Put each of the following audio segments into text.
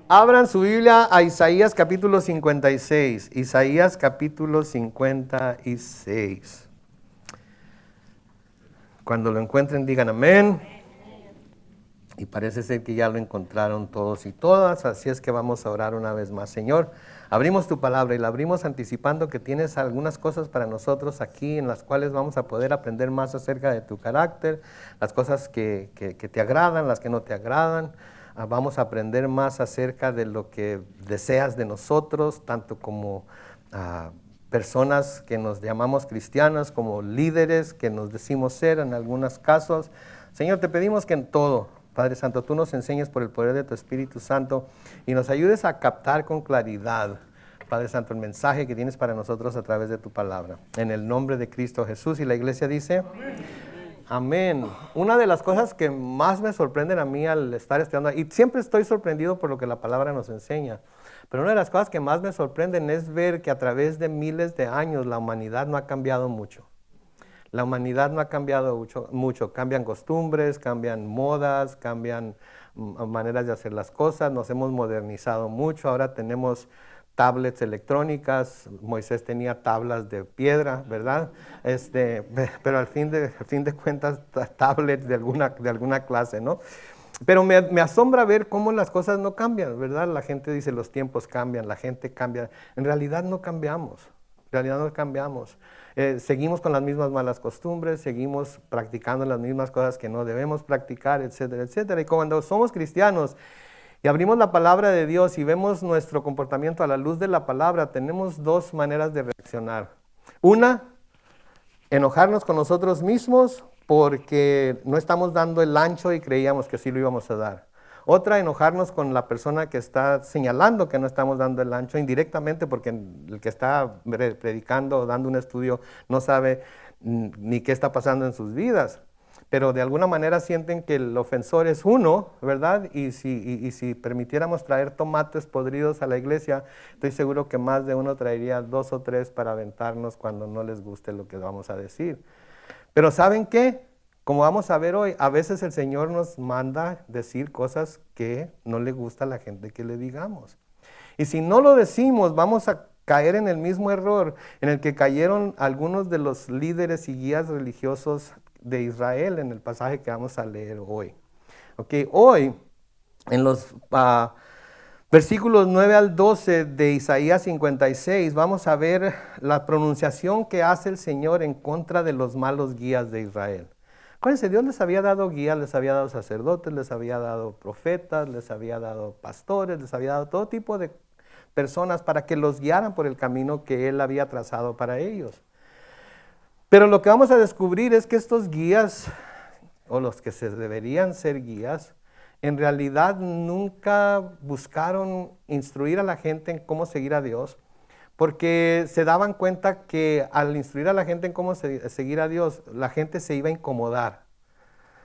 Abran su Biblia a Isaías capítulo 56. Isaías capítulo 56. Cuando lo encuentren digan amén. Y parece ser que ya lo encontraron todos y todas, así es que vamos a orar una vez más. Señor, abrimos tu palabra y la abrimos anticipando que tienes algunas cosas para nosotros aquí en las cuales vamos a poder aprender más acerca de tu carácter, las cosas que te agradan, las que no te agradan. Vamos a aprender más acerca de lo que deseas de nosotros, tanto como personas que nos llamamos cristianas, como líderes que nos decimos ser en algunos casos. Señor, te pedimos que en todo, Padre Santo, tú nos enseñes por el poder de tu Espíritu Santo y nos ayudes a captar con claridad, Padre Santo, el mensaje que tienes para nosotros a través de tu palabra. En el nombre de Cristo Jesús. Y la iglesia dice, amén. Una de las cosas que más me sorprenden a mí al estar estudiando, y siempre estoy sorprendido por lo que la palabra nos enseña, pero una de las cosas que más me sorprenden es ver que a través de miles de años la humanidad no ha cambiado mucho. La humanidad no ha cambiado mucho. Cambian costumbres, cambian modas, cambian maneras de hacer las cosas. Nos hemos modernizado mucho. Ahora tenemos tablets electrónicas. Moisés tenía tablas de piedra, ¿verdad? Pero al fin de cuentas, tablets de alguna clase, ¿no? Pero me asombra ver cómo las cosas no cambian, ¿verdad? La gente dice los tiempos cambian, la gente cambia. En realidad no cambiamos. Seguimos con las mismas malas costumbres, seguimos practicando las mismas cosas que no debemos practicar, etcétera, etcétera. Y cuando somos cristianos y abrimos la palabra de Dios y vemos nuestro comportamiento a la luz de la palabra, tenemos dos maneras de reaccionar. Una, enojarnos con nosotros mismos porque no estamos dando el ancho y creíamos que sí lo íbamos a dar. Otra, enojarnos con la persona que está señalando que no estamos dando el ancho indirectamente porque el que está predicando o dando un estudio no sabe ni qué está pasando en sus vidas. Pero de alguna manera sienten que el ofensor es uno, ¿verdad? Y si permitiéramos traer tomates podridos a la iglesia, estoy seguro que más de uno traería 2 o 3 para aventarnos cuando no les guste lo que vamos a decir. Pero ¿saben qué? Como vamos a ver hoy, a veces el Señor nos manda decir cosas que no le gusta a la gente que le digamos. Y si no lo decimos, vamos a caer en el mismo error en el que cayeron algunos de los líderes y guías religiosos de Israel en el pasaje que vamos a leer hoy. Okay, hoy, en los versículos 9 al 12 de Isaías 56, vamos a ver la pronunciación que hace el Señor en contra de los malos guías de Israel. Acuérdense, Dios les había dado guías, les había dado sacerdotes, les había dado profetas, les había dado pastores, les había dado todo tipo de personas para que los guiaran por el camino que Él había trazado para ellos. Pero lo que vamos a descubrir es que estos guías, o los que se deberían ser guías, en realidad nunca buscaron instruir a la gente en cómo seguir a Dios, porque se daban cuenta que al instruir a la gente en cómo seguir a Dios, la gente se iba a incomodar.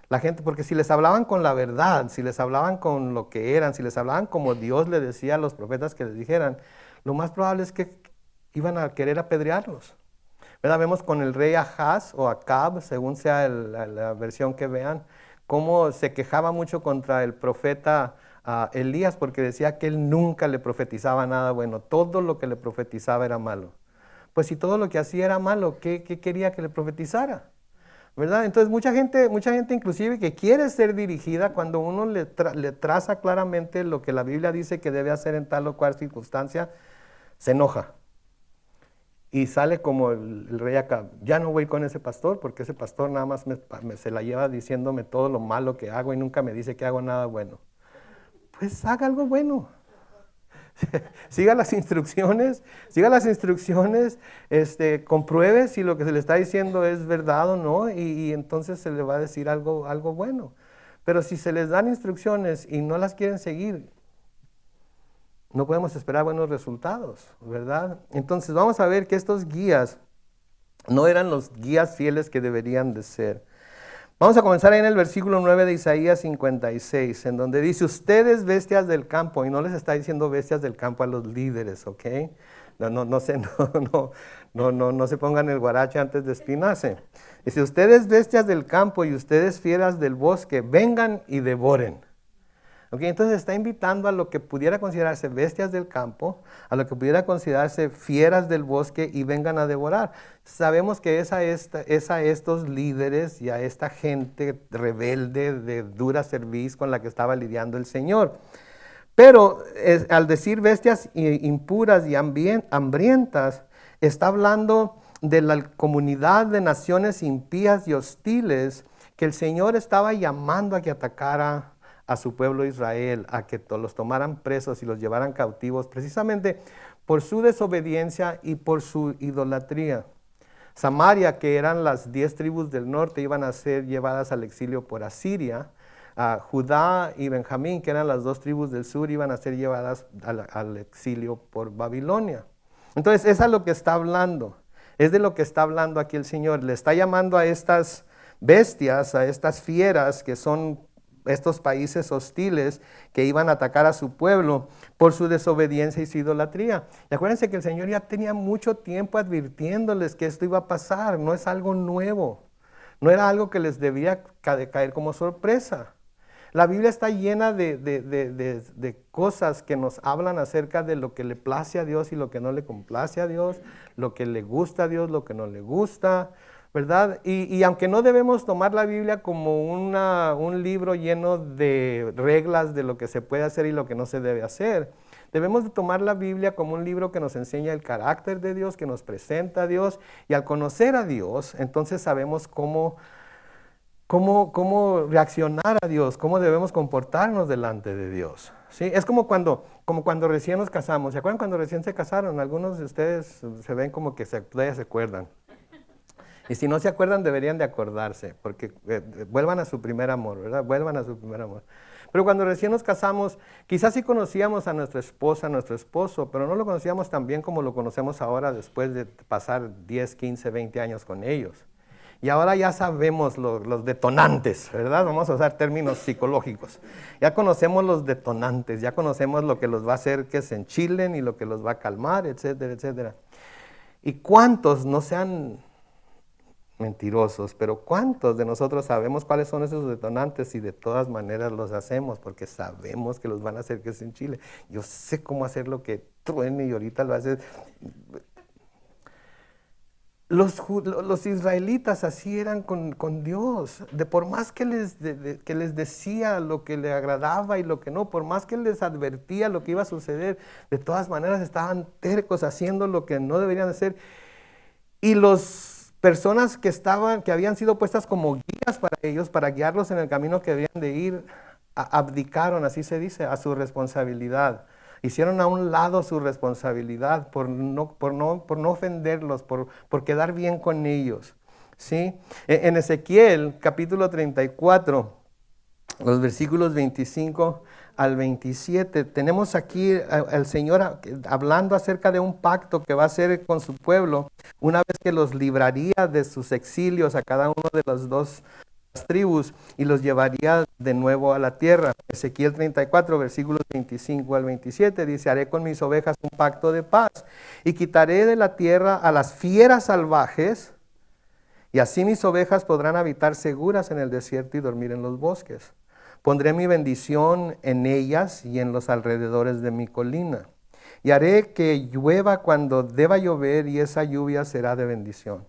La gente, porque si les hablaban con la verdad, si les hablaban con lo que eran, si les hablaban como Dios les decía a los profetas que les dijeran, lo más probable es que iban a querer apedrearlos. ¿Verdad? Vemos con el rey Ahaz o Acab, según sea la versión que vean, cómo se quejaba mucho contra el profeta Elías, porque decía que él nunca le profetizaba nada bueno, todo lo que le profetizaba era malo. Pues si todo lo que hacía era malo, ¿qué quería que le profetizara? ¿Verdad? Entonces mucha gente inclusive que quiere ser dirigida, cuando uno le traza claramente lo que la Biblia dice que debe hacer en tal o cual circunstancia, se enoja. Y sale como el rey Acab, ya no voy con ese pastor porque ese pastor nada más se la lleva diciéndome todo lo malo que hago y nunca me dice que hago nada bueno. Pues haga algo bueno. Siga las instrucciones, compruebe si lo que se le está diciendo es verdad o no y entonces se le va a decir algo bueno. Pero si se les dan instrucciones y no las quieren seguir, no podemos esperar buenos resultados, ¿verdad? Entonces vamos a ver que estos guías no eran los guías fieles que deberían de ser. Vamos a comenzar ahí en el versículo 9 de Isaías 56, en donde dice, ustedes bestias del campo, y no les está diciendo bestias del campo a los líderes, ¿ok? No se pongan el guarache antes de espinarse. Dice, ustedes bestias del campo y ustedes fieras del bosque, vengan y devoren. ¿Ok? Entonces está invitando a lo que pudiera considerarse bestias del campo, a lo que pudiera considerarse fieras del bosque y vengan a devorar. Sabemos que es a estos líderes y a esta gente rebelde de dura cerviz con la que estaba lidiando el Señor. Pero al decir bestias impuras y hambrientas, está hablando de la comunidad de naciones impías y hostiles que el Señor estaba llamando a que atacara a su pueblo Israel, a que los tomaran presos y los llevaran cautivos, precisamente por su desobediencia y por su idolatría. Samaria, que eran las 10 tribus del norte, iban a ser llevadas al exilio por Asiria. Judá y Benjamín, que eran las 2 tribus del sur, iban a ser llevadas al exilio por Babilonia. Entonces, es a lo que está hablando. Es de lo que está hablando aquí el Señor. Le está llamando a estas bestias, a estas fieras que son estos países hostiles que iban a atacar a su pueblo por su desobediencia y su idolatría. Y acuérdense que el Señor ya tenía mucho tiempo advirtiéndoles que esto iba a pasar. No es algo nuevo. No era algo que les debía caer como sorpresa. La Biblia está llena de cosas que nos hablan acerca de lo que le place a Dios y lo que no le complace a Dios, lo que le gusta a Dios, lo que no le gusta, ¿verdad? Y aunque no debemos tomar la Biblia como un libro lleno de reglas de lo que se puede hacer y lo que no se debe hacer, debemos de tomar la Biblia como un libro que nos enseña el carácter de Dios, que nos presenta a Dios, y al conocer a Dios, entonces sabemos cómo reaccionar a Dios, cómo debemos comportarnos delante de Dios. ¿Sí? Es como cuando recién nos casamos. ¿Se acuerdan cuando recién se casaron? Algunos de ustedes se ven como que todavía se acuerdan. Y si no se acuerdan, deberían de acordarse, porque vuelvan a su primer amor, ¿verdad? Vuelvan a su primer amor. Pero cuando recién nos casamos, quizás sí conocíamos a nuestra esposa, a nuestro esposo, pero no lo conocíamos tan bien como lo conocemos ahora después de pasar 10, 15, 20 años con ellos. Y ahora ya sabemos los detonantes, ¿verdad? Vamos a usar términos psicológicos. Ya conocemos los detonantes, ya conocemos lo que los va a hacer que se enchilen y lo que los va a calmar, etcétera, etcétera. ¿Y cuántos, no sean mentirosos, pero cuántos de nosotros sabemos cuáles son esos detonantes y de todas maneras los hacemos porque sabemos que los van a hacer que se enchilen? Yo sé cómo hacer lo que truene y ahorita lo haces. Los israelitas así eran con Dios, por más que les decía lo que le agradaba y lo que no, por más que les advertía lo que iba a suceder, de todas maneras estaban tercos haciendo lo que no deberían hacer. Y las personas que habían sido puestas como guías para ellos, para guiarlos en el camino que debían de ir, abdicaron, así se dice, a su responsabilidad. Hicieron a un lado su responsabilidad por no ofenderlos, por quedar bien con ellos. ¿Sí? En Ezequiel, capítulo 34, los versículos 25 al 27, tenemos aquí al Señor hablando acerca de un pacto que va a hacer con su pueblo, una vez que los libraría de sus exilios a cada uno de las 2 tribus y los llevaría de nuevo a la tierra. Ezequiel 34, versículos 25 al 27, dice: haré con mis ovejas un pacto de paz y quitaré de la tierra a las fieras salvajes, y así mis ovejas podrán habitar seguras en el desierto y dormir en los bosques. Pondré mi bendición en ellas y en los alrededores de mi colina, y haré que llueva cuando deba llover, y esa lluvia será de bendición.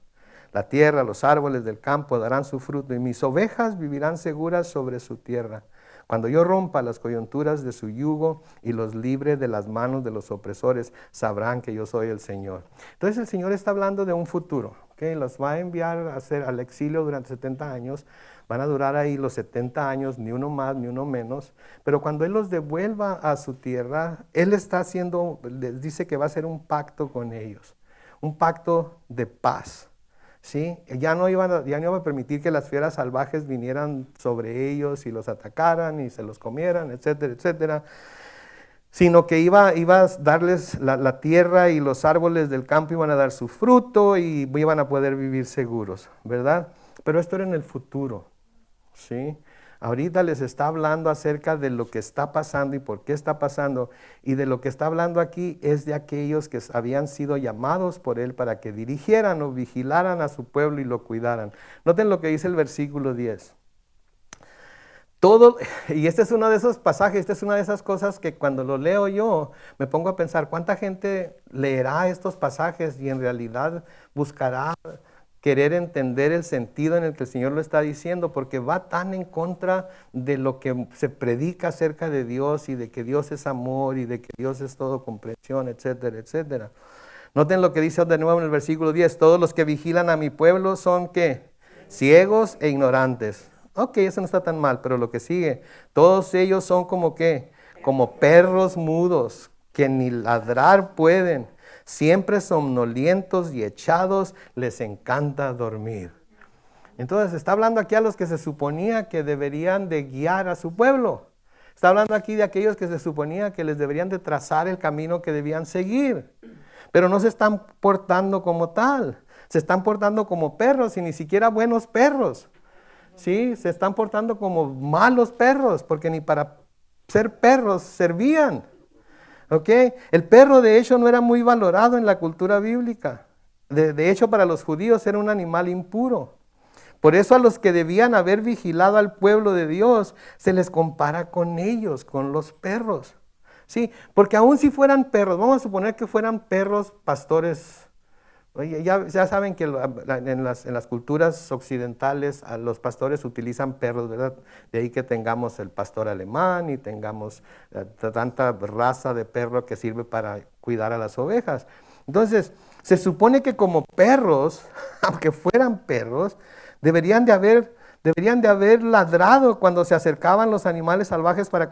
La tierra, los árboles del campo darán su fruto, y mis ovejas vivirán seguras sobre su tierra. Cuando yo rompa las coyunturas de su yugo y los libre de las manos de los opresores, sabrán que yo soy el Señor. Entonces el Señor está hablando de un futuro, ¿okay? Los va a enviar al exilio durante 70 años. Van a durar ahí los 70 años, ni uno más, ni uno menos. Pero cuando Él los devuelva a su tierra, Él les dice que va a hacer un pacto con ellos. Un pacto de paz. ¿Sí? Ya no iba a permitir que las fieras salvajes vinieran sobre ellos y los atacaran y se los comieran, etcétera, etcétera, sino que iba a darles la tierra, y los árboles del campo iban a dar su fruto y iban a poder vivir seguros, ¿verdad? Pero esto era en el futuro, ¿sí? Ahorita les está hablando acerca de lo que está pasando y por qué está pasando, y de lo que está hablando aquí es de aquellos que habían sido llamados por Él para que dirigieran o vigilaran a su pueblo y lo cuidaran. Noten lo que dice el versículo 10. Todo, y este es uno de esos pasajes, esta es una de esas cosas que cuando lo leo yo me pongo a pensar, ¿cuánta gente leerá estos pasajes y en realidad buscará querer entender el sentido en el que el Señor lo está diciendo? Porque va tan en contra de lo que se predica acerca de Dios y de que Dios es amor y de que Dios es todo comprensión, etcétera, etcétera. Noten lo que dice de nuevo en el versículo 10, todos los que vigilan a mi pueblo son, ¿qué? Ciegos e ignorantes. Ok, eso no está tan mal, pero lo que sigue, todos ellos son como ¿qué? Como perros mudos, que ni ladrar pueden, siempre somnolientos y echados, les encanta dormir. Entonces está hablando aquí a los que se suponía que deberían de guiar a su pueblo. Está hablando aquí de aquellos que se suponía que les deberían de trazar el camino que debían seguir. Pero no se están portando como tal. Se están portando como perros y ni siquiera buenos perros. Sí, se están portando como malos perros porque ni para ser perros servían. ¿Ok? El perro de hecho no era muy valorado en la cultura bíblica. De hecho para los judíos era un animal impuro. Por eso a los que debían haber vigilado al pueblo de Dios se les compara con ellos, con los perros. Sí, porque aun si fueran perros, vamos a suponer que fueran perros pastores. Oye, ya saben que en las culturas occidentales los pastores utilizan perros, ¿verdad? De ahí que tengamos el pastor alemán y tengamos tanta raza de perro que sirve para cuidar a las ovejas. Entonces, se supone que como perros, aunque fueran perros, deberían de haber ladrado cuando se acercaban los animales salvajes para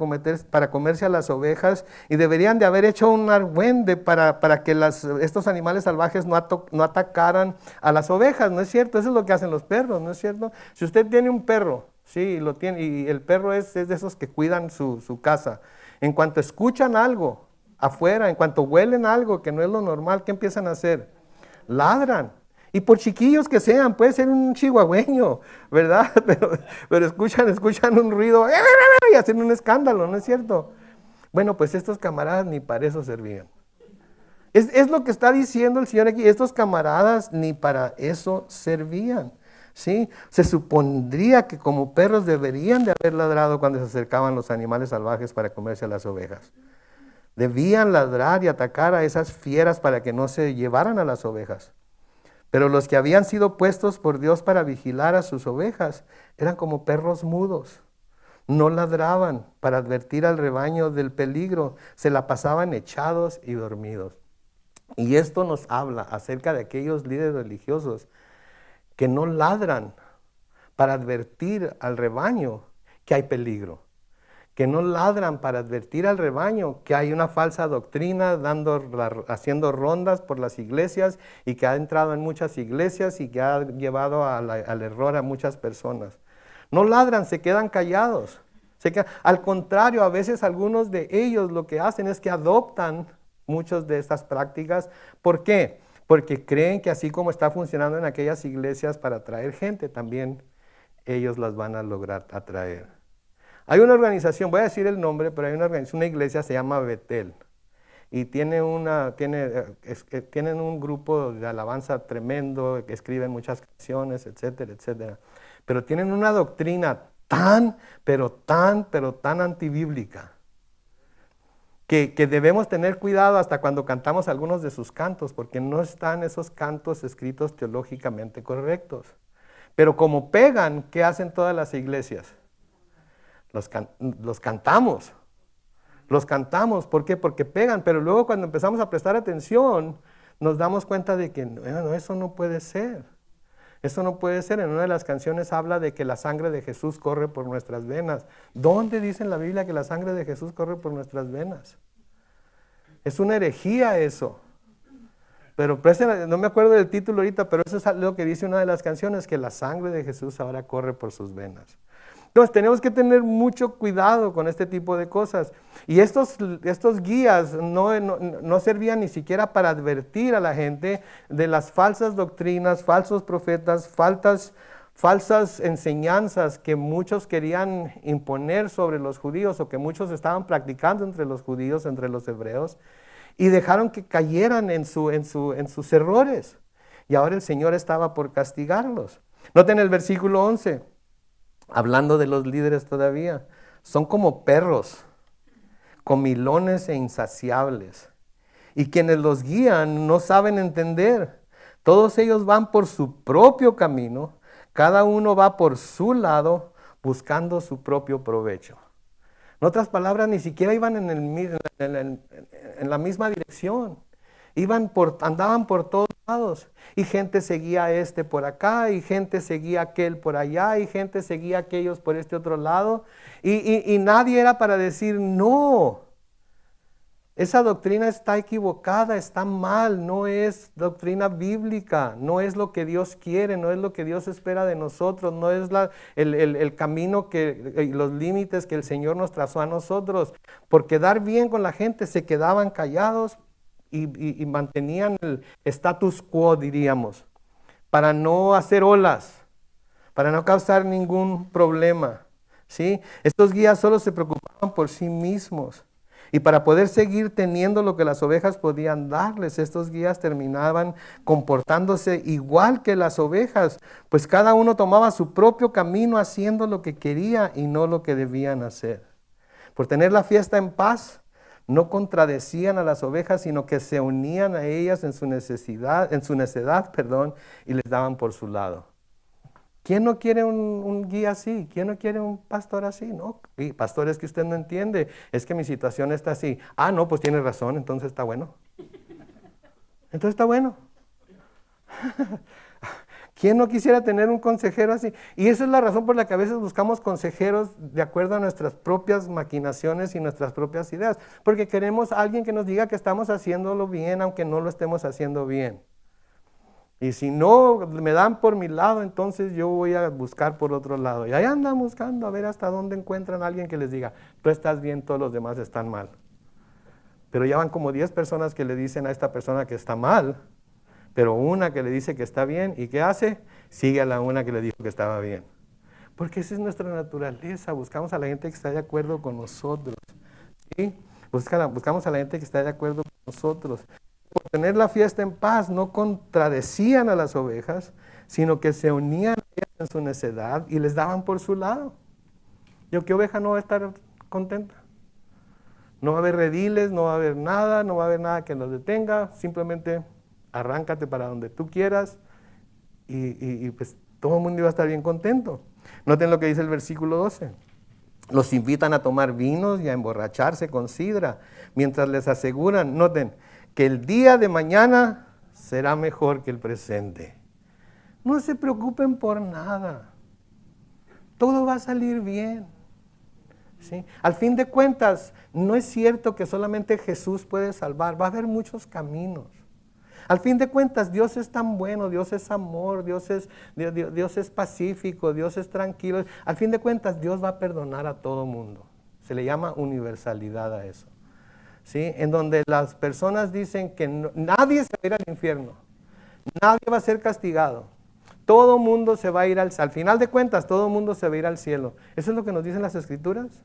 comerse a las ovejas, y deberían de haber hecho un argüende para que estos animales salvajes no atacaran a las ovejas, ¿no es cierto? Eso es lo que hacen los perros, ¿no es cierto? Si usted tiene un perro, sí, lo tiene, y el perro es de esos que cuidan su casa, en cuanto escuchan algo afuera, en cuanto huelen algo que no es lo normal, ¿qué empiezan a hacer? Ladran. Y por chiquillos que sean, puede ser un chihuahueño, ¿verdad? Pero escuchan un ruido y hacen un escándalo, ¿no es cierto? Bueno, pues estos camaradas ni para eso servían. Es lo que está diciendo el Señor aquí, estos camaradas ni para eso servían. ¿Sí? Se supondría que como perros deberían de haber ladrado cuando se acercaban los animales salvajes para comerse a las ovejas. Debían ladrar y atacar a esas fieras para que no se llevaran a las ovejas. Pero los que habían sido puestos por Dios para vigilar a sus ovejas eran como perros mudos. No ladraban para advertir al rebaño del peligro, se la pasaban echados y dormidos. Y esto nos habla acerca de aquellos líderes religiosos que no ladran para advertir al rebaño que hay peligro, que no ladran para advertir al rebaño que hay una falsa doctrina haciendo rondas por las iglesias y que ha entrado en muchas iglesias y que ha llevado al error a muchas personas. No ladran, se quedan callados. Al contrario, a veces algunos de ellos lo que hacen es que adoptan muchas de estas prácticas. ¿Por qué? Porque creen que así como está funcionando en aquellas iglesias para atraer gente, también ellos las van a lograr atraer. Hay una organización, voy a decir el nombre, pero hay una iglesia se llama Betel. Y tienen un grupo de alabanza tremendo, que escriben muchas canciones, etcétera, etcétera. Pero tienen una doctrina tan antibíblica, que debemos tener cuidado hasta cuando cantamos algunos de sus cantos, porque no están esos cantos escritos teológicamente correctos. Pero como pegan, ¿qué hacen todas las iglesias? Los cantamos. Los cantamos, ¿por qué? Porque pegan, pero luego cuando empezamos a prestar atención, nos damos cuenta de que no, eso no puede ser. Eso no puede ser. En una de las canciones habla de que la sangre de Jesús corre por nuestras venas. ¿Dónde dice en la Biblia que la sangre de Jesús corre por nuestras venas? Es una herejía eso. Pero no me acuerdo del título ahorita, pero eso es lo que dice una de las canciones, que la sangre de Jesús ahora corre por sus venas. Entonces tenemos que tener mucho cuidado con este tipo de cosas. Y estos guías no servían ni siquiera para advertir a la gente de las falsas doctrinas, falsos profetas, falsas enseñanzas que muchos querían imponer sobre los judíos o que muchos estaban practicando entre los judíos, entre los hebreos, y dejaron que cayeran en sus errores. Y ahora el Señor estaba por castigarlos. Noten el versículo 11. hablando de los líderes todavía, son como perros, comilones e insaciables. Y quienes los guían no saben entender. Todos ellos van por su propio camino, cada uno va por su lado, buscando su propio provecho. En otras palabras, ni siquiera iban en la misma dirección. Andaban por todos lados. Y gente seguía a este por acá, y gente seguía a aquel por allá, y gente seguía a aquellos por este otro lado. Y nadie era para decir, no, esa doctrina está equivocada, está mal, no es doctrina bíblica, no es lo que Dios quiere, no es lo que Dios espera de nosotros, no es el camino los límites que el Señor nos trazó a nosotros. Por quedar bien con la gente se quedaban callados y mantenían el status quo, diríamos, para no hacer olas, para no causar ningún problema, ¿sí? Estos guías solo se preocupaban por sí mismos. Y para poder seguir teniendo lo que las ovejas podían darles, estos guías terminaban comportándose igual que las ovejas, pues cada uno tomaba su propio camino haciendo lo que quería y no lo que debían hacer. Por tener la fiesta en paz, no contradecían a las ovejas, sino que se unían a ellas en su necedad, y les daban por su lado. ¿Quién no quiere un guía así? ¿Quién no quiere un pastor así? No, y pastor, es que usted no entiende, es que mi situación está así. Ah, no, pues tiene razón, entonces está bueno. Entonces está bueno. ¿Quién no quisiera tener un consejero así? Y esa es la razón por la que a veces buscamos consejeros de acuerdo a nuestras propias maquinaciones y nuestras propias ideas. Porque queremos a alguien que nos diga que estamos haciéndolo bien, aunque no lo estemos haciendo bien. Y si no me dan por mi lado, entonces yo voy a buscar por otro lado. Y ahí andan buscando a ver hasta dónde encuentran a alguien que les diga, tú estás bien, todos los demás están mal. Pero ya van como 10 personas que le dicen a esta persona que está mal, pero una que le dice que está bien. ¿Y qué hace? Sigue a la una que le dijo que estaba bien. Porque esa es nuestra naturaleza. Buscamos a la gente que está de acuerdo con nosotros, ¿sí? Buscamos a la gente que está de acuerdo con nosotros. Por tener la fiesta en paz, no contradecían a las ovejas, sino que se unían a ellas en su necedad y les daban por su lado. ¿Qué oveja no va a estar contenta? No va a haber rediles, no va a haber nada que nos detenga, simplemente arráncate para donde tú quieras y pues todo el mundo iba a estar bien contento. Noten lo que dice el versículo 12. Los invitan a tomar vinos y a emborracharse con sidra, mientras les aseguran, noten, que el día de mañana será mejor que el presente. No se preocupen por nada. Todo va a salir bien. ¿Sí? Al fin de cuentas, no es cierto que solamente Jesús puede salvar. Va a haber muchos caminos. Al fin de cuentas, Dios es tan bueno, Dios es amor, Dios es pacífico, Dios es tranquilo. Al fin de cuentas, Dios va a perdonar a todo mundo. Se le llama universalidad a eso. ¿Sí? En donde las personas dicen que nadie se va a ir al infierno, nadie va a ser castigado, todo mundo se va a ir al final de cuentas, todo mundo se va a ir al cielo. ¿Eso es lo que nos dicen las Escrituras?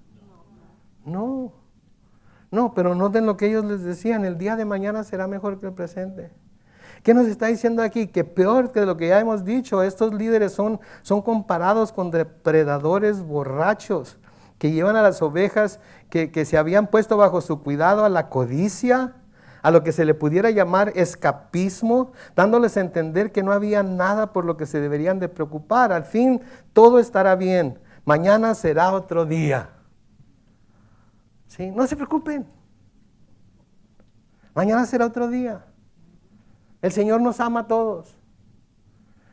No, pero noten lo que ellos les decían, el día de mañana será mejor que el presente. ¿Qué nos está diciendo aquí? Que peor que lo que ya hemos dicho, estos líderes son comparados con depredadores borrachos, que llevan a las ovejas que se habían puesto bajo su cuidado a la codicia, a lo que se le pudiera llamar escapismo, dándoles a entender que no había nada por lo que se deberían de preocupar. Al fin, todo estará bien. Mañana será otro día. ¿Sí? No se preocupen. Mañana será otro día. El Señor nos ama a todos.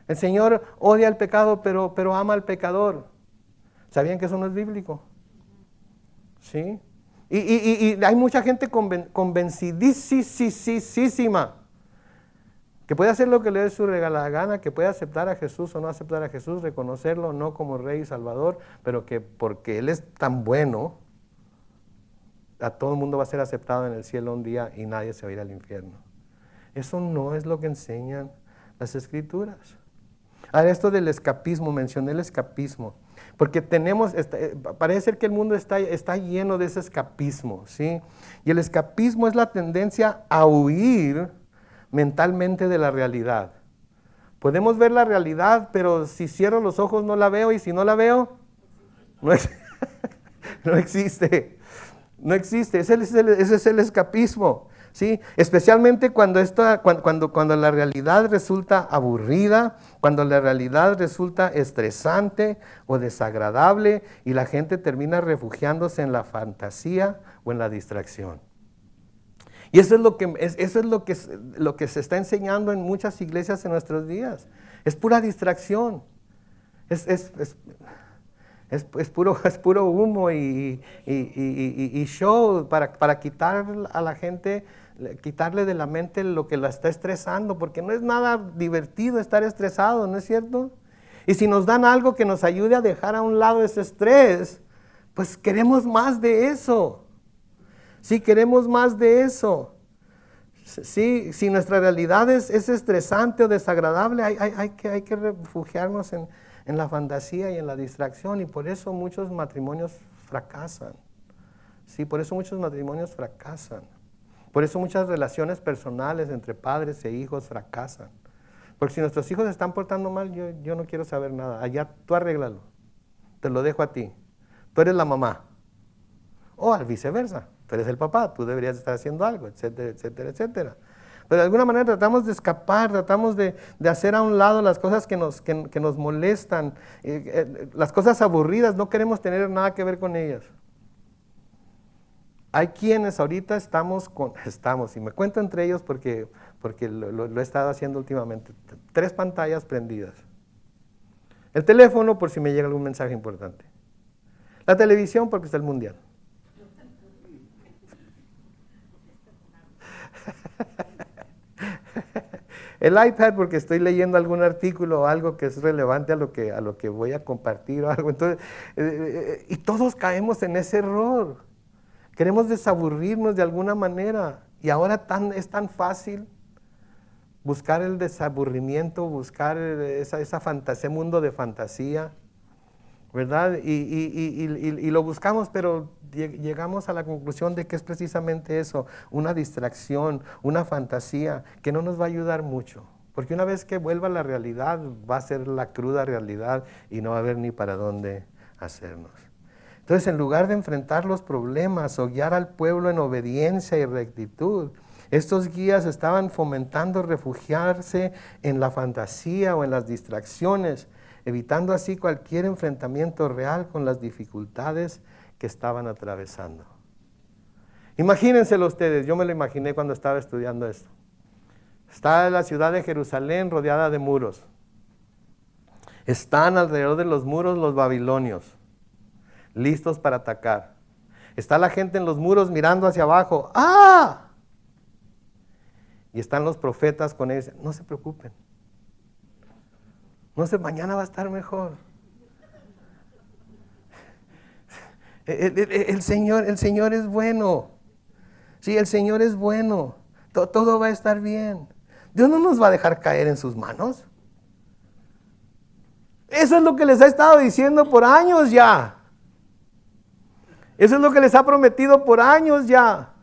El Señor odia el pecado, pero ama al pecador. ¿Sabían que eso no es bíblico? ¿Sí? Y hay mucha gente convencidísima que puede hacer lo que le dé su regalada gana, que puede aceptar a Jesús o no aceptar a Jesús, reconocerlo o no como Rey y Salvador, pero que porque Él es tan bueno, a todo el mundo va a ser aceptado en el cielo un día y nadie se va a ir al infierno. Eso no es lo que enseñan las Escrituras. Ahora, esto del escapismo, mencioné el escapismo, porque parece ser que el mundo está lleno de ese escapismo, ¿sí? Y el escapismo es la tendencia a huir mentalmente de la realidad. Podemos ver la realidad, pero si cierro los ojos no la veo, y si no la veo, No, no existe. No existe. Ese es el escapismo. ¿Sí? Especialmente cuando la realidad resulta aburrida, cuando la realidad resulta estresante o desagradable y la gente termina refugiándose en la fantasía o en la distracción. Y eso es lo que se está enseñando en muchas iglesias en nuestros días. Es pura distracción. Es puro humo y show para quitar a la gente, quitarle de la mente lo que la está estresando, porque no es nada divertido estar estresado, ¿no es cierto? Y si nos dan algo que nos ayude a dejar a un lado ese estrés, pues queremos más de eso. Sí, queremos más de eso. Sí, si nuestra realidad es estresante o desagradable, hay que refugiarnos en la fantasía y en la distracción, y por eso muchos matrimonios fracasan. Sí, por eso muchos matrimonios fracasan. Por eso muchas relaciones personales entre padres e hijos fracasan. Porque si nuestros hijos se están portando mal, yo no quiero saber nada. Allá tú arréglalo. Te lo dejo a ti. Tú eres la mamá. O al viceversa. Tú eres el papá. Tú deberías estar haciendo algo, etcétera, etcétera, etcétera. Pero de alguna manera tratamos de escapar, tratamos de hacer a un lado las cosas que nos molestan, las cosas aburridas, no queremos tener nada que ver con ellas. Hay quienes ahorita estamos, y me cuento entre ellos porque lo he estado haciendo últimamente, 3 pantallas prendidas. El teléfono por si me llega algún mensaje importante. La televisión porque está el mundial. El iPad porque estoy leyendo algún artículo o algo que es relevante a lo que voy a compartir o algo. Entonces, y todos caemos en ese error. Queremos desaburrirnos de alguna manera. Y ahora es tan fácil buscar el desaburrimiento, buscar ese mundo de fantasía, ¿verdad? Y lo buscamos, pero llegamos a la conclusión de que es precisamente eso, una distracción, una fantasía que no nos va a ayudar mucho. Porque una vez que vuelva a la realidad, va a ser la cruda realidad y no va a haber ni para dónde hacernos. Entonces, en lugar de enfrentar los problemas o guiar al pueblo en obediencia y rectitud, estos guías estaban fomentando refugiarse en la fantasía o en las distracciones, evitando así cualquier enfrentamiento real con las dificultades que estaban atravesando. Imagínenselo ustedes, yo me lo imaginé cuando estaba estudiando esto. Está la ciudad de Jerusalén rodeada de muros. Están alrededor de los muros los babilonios, listos para atacar. Está la gente en los muros mirando hacia abajo. ¡Ah! Y están los profetas con ellos. No se preocupen. No sé, mañana va a estar mejor. El Señor es bueno. Sí, el Señor es bueno. Todo va a estar bien. Dios no nos va a dejar caer en sus manos. Eso es lo que les ha estado diciendo por años ya. Eso es lo que les ha prometido por años ya.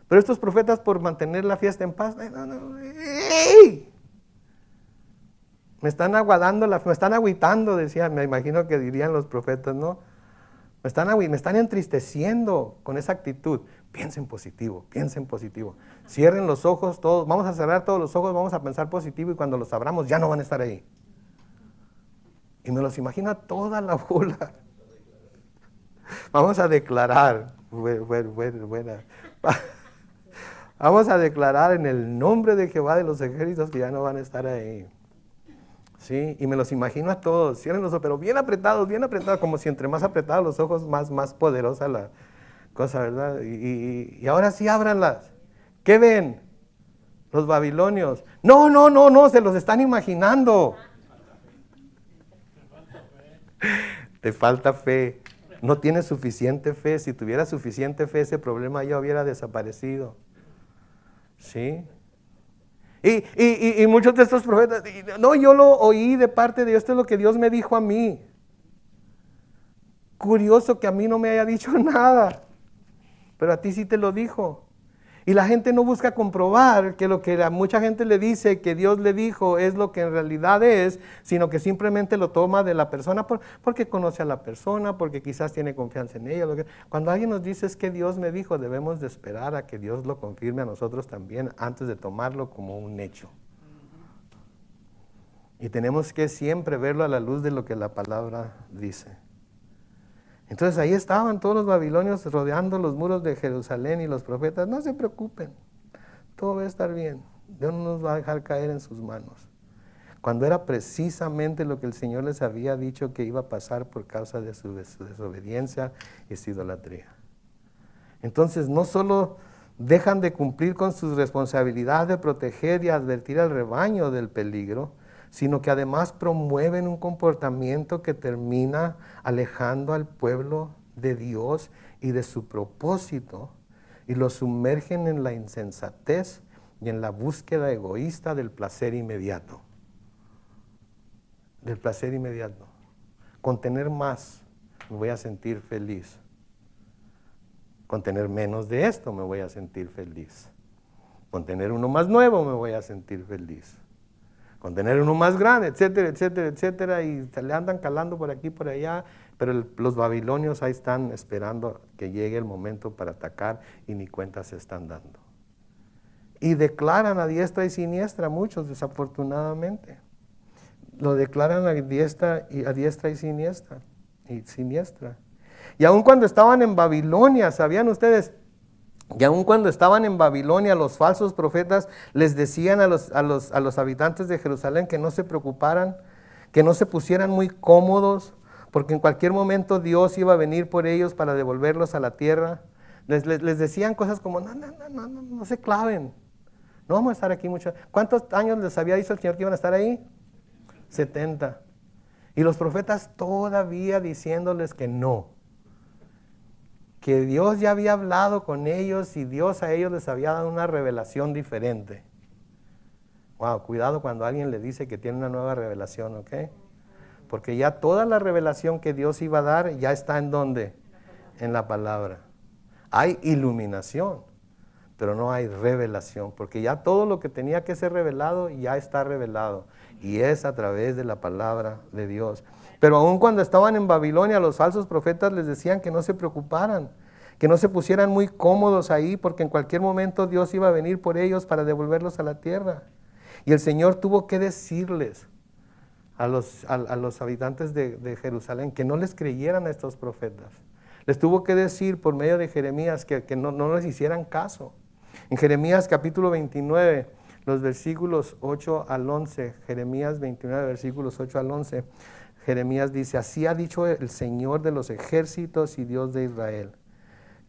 Pero estos profetas, por mantener la fiesta en paz, ¡ey! Me están agüitando, decía, me imagino que dirían los profetas, ¿no? Me están entristeciendo con esa actitud. Piensen positivo, piensen positivo. Cierren los ojos todos, vamos a cerrar todos los ojos, vamos a pensar positivo y cuando los abramos ya no van a estar ahí. Y me los imagino a toda la bola. Vamos a declarar, buena. Vamos a declarar en el nombre de Jehová de los ejércitos que ya no van a estar ahí. Sí, y me los imagino a todos, cierren los ojos, pero bien apretados, como si entre más apretados los ojos, más poderosa la cosa, ¿verdad? Y ahora sí ábranlas. ¿Qué ven? Los babilonios. No, se los están imaginando. Te falta fe. No tienes suficiente fe. Si tuvieras suficiente fe, ese problema ya hubiera desaparecido. ¿Sí? Y muchos de estos profetas, no, yo lo oí de parte de Dios, esto es lo que Dios me dijo a mí. Curioso que a mí no me haya dicho nada, pero a ti sí te lo dijo. Y la gente no busca comprobar que lo que a mucha gente le dice que Dios le dijo es lo que en realidad es, sino que simplemente lo toma de la persona porque conoce a la persona, porque quizás tiene confianza en ella. Cuando alguien nos dice es que Dios me dijo, debemos de esperar a que Dios lo confirme a nosotros también antes de tomarlo como un hecho. Y tenemos que siempre verlo a la luz de lo que la palabra dice. Entonces ahí estaban todos los babilonios rodeando los muros de Jerusalén y los profetas, no se preocupen, todo va a estar bien, Dios no nos va a dejar caer en sus manos. Cuando era precisamente lo que el Señor les había dicho que iba a pasar por causa de su desobediencia y su idolatría. Entonces no solo dejan de cumplir con sus responsabilidades de proteger y advertir al rebaño del peligro, sino que además promueven un comportamiento que termina alejando al pueblo de Dios y de su propósito, y lo sumergen en la insensatez y en la búsqueda egoísta del placer inmediato. Del placer inmediato. Con tener más me voy a sentir feliz. Con tener menos de esto me voy a sentir feliz. Con tener uno más nuevo me voy a sentir feliz. Con tener uno más grande, etcétera, etcétera, etcétera, y se le andan calando por aquí, por allá, pero los babilonios ahí están esperando que llegue el momento para atacar y ni cuenta se están dando. Y declaran a diestra y siniestra muchos, desafortunadamente. Lo declaran a diestra y siniestra. Y aun cuando estaban en Babilonia, ¿sabían ustedes? Y aun cuando estaban en Babilonia, los falsos profetas les decían a los habitantes de Jerusalén que no se preocuparan, que no se pusieran muy cómodos, porque en cualquier momento Dios iba a venir por ellos para devolverlos a la tierra. Les decían cosas como, no se claven, no vamos a estar aquí mucho. ¿Cuántos años les había dicho el Señor que iban a estar ahí? 70. Y los profetas todavía diciéndoles que no. Que Dios ya había hablado con ellos y Dios a ellos les había dado una revelación diferente. Wow, cuidado cuando alguien le dice que tiene una nueva revelación, ¿ok? Porque ya toda la revelación que Dios iba a dar ya está ¿en dónde? En la palabra. Hay iluminación, pero no hay revelación, porque ya todo lo que tenía que ser revelado ya está revelado, y es a través de la palabra de Dios. Pero aun cuando estaban en Babilonia, los falsos profetas les decían que no se preocuparan, que no se pusieran muy cómodos ahí, porque en cualquier momento Dios iba a venir por ellos para devolverlos a la tierra. Y el Señor tuvo que decirles a los habitantes de Jerusalén que no les creyeran a estos profetas. Les tuvo que decir por medio de Jeremías que no les hicieran caso. En Jeremías capítulo 29, los versículos 8 al 11, Jeremías 29, versículos 8 al 11, Jeremías dice, así ha dicho el Señor de los ejércitos y Dios de Israel,